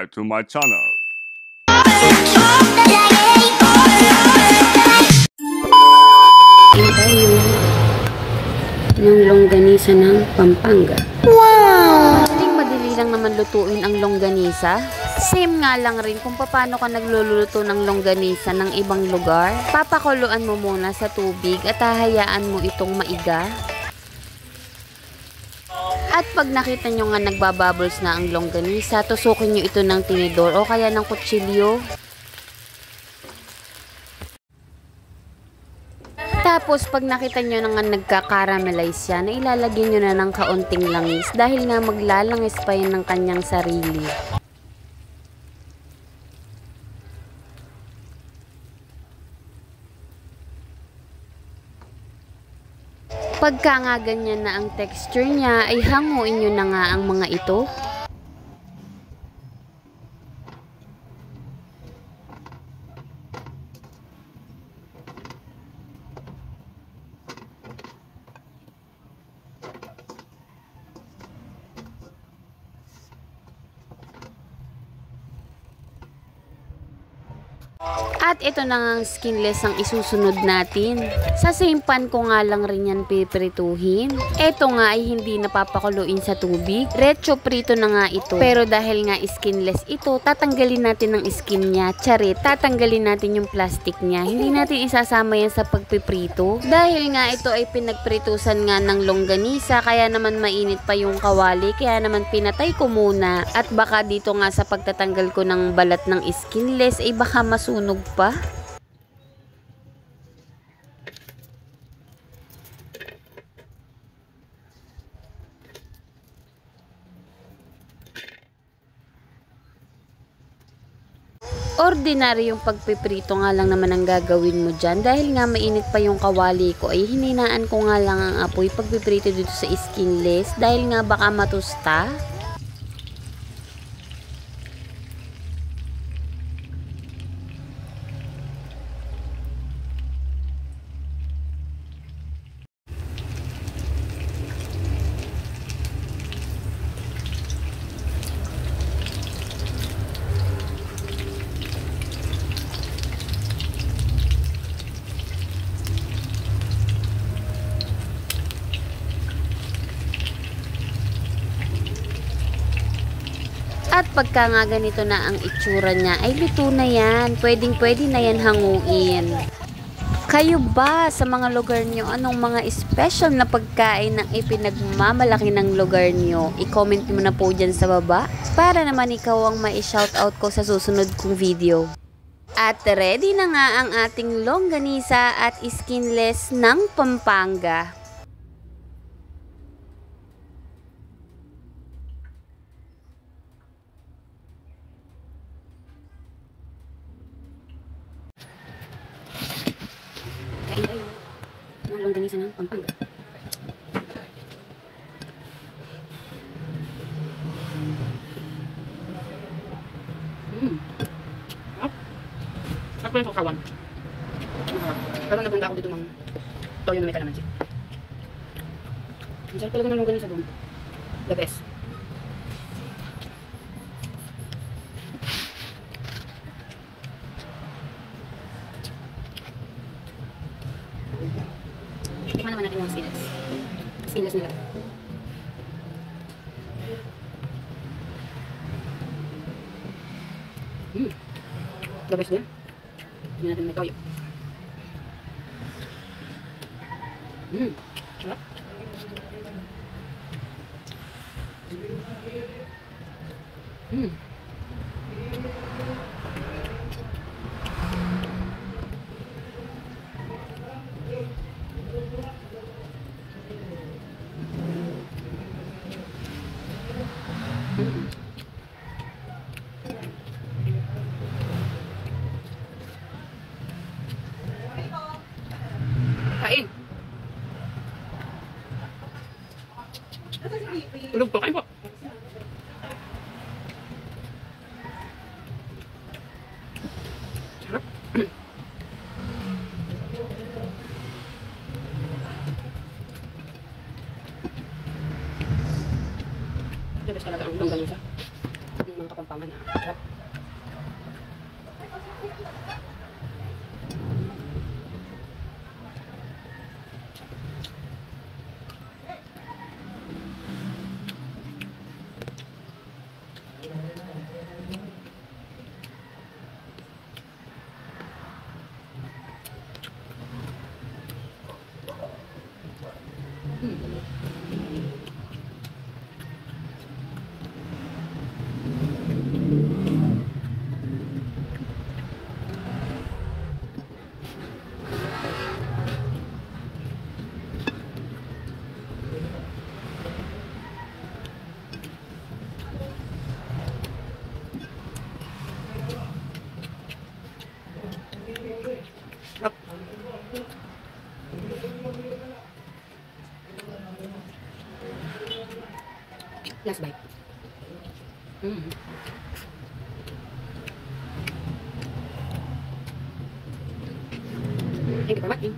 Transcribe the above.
subscribe to my channel. Ito yung longganisa ng Pampanga. Wow! Madali lang naman lutuin ang longganisa. Same nga lang rin kung paano ka nagluluto ng longganisa ng ibang lugar. Papakuluan mo muna sa tubig at hahayaan mo itong maiga. At pag nakita nyo nga nagbabubbles na ang longganisa, tusukin nyo ito ng tinidor o kaya ng kutsilyo. Tapos pag nakita nyo na nga nagka-caramelize yan, ilalagyan nyo na ng kaunting langis dahil nga maglalangis pa yan ng kanyang sarili. Pagka nga ganyan na ang texture niya, ay hanguin nyo na nga ang mga ito. At ito na nga ang skinless ang isusunod natin. Sa same pan ko nga lang rin yan piprituhin. Ito nga ay hindi napapakuluin sa tubig. Retso prito na nga ito. Pero dahil nga skinless ito, tatanggalin natin ang skin niya. Charit, tatanggalin natin yung plastic niya. Hindi natin isasama yan sa pagpiprito. Dahil nga ito ay pinagpritusan nga ng longganisa, kaya naman mainit pa yung kawali. Kaya naman pinatay ko muna. At baka dito nga sa pagtatanggal ko ng balat ng skinless, ay baka masunog pa. Ordinary yung pagpiprito nga lang naman ang gagawin mo dyan. Dahil nga mainit pa yung kawali ko, ay hininaan ko nga lang ang apoy pagpiprito dito sa skinless. Dahil nga baka matusta. At pagka nga ganito na ang itsura niya, ay luto na yan. Pwedeng-pwede na yan hanguin. Kayo ba sa mga lugar nyo, anong mga special na pagkain na ipinagmamalaki ng lugar nyo? I-comment mo na po dyan sa baba para naman ikaw ang mai-shoutout ko sa susunod kong video. At ready na nga ang ating longganisa at skinless ng Pampanga. Kain tayo ng longganisa ng Pampanga. Ako yung sukawan. Pero nabunda ako dito ng toyo na may kalamansi. Ang sarap talaga ng longganisa doon. The best. Tikman naman natin yung skinless. Skinless nila. The best din. Hindi natin may toyo. Sarap. Kain. Tulog po, kain po. Sarap. The best talaga ang longganisa. Yung mga kapampangan. Paman na. Sarap. Sarap. Last bite. Thank you for watching.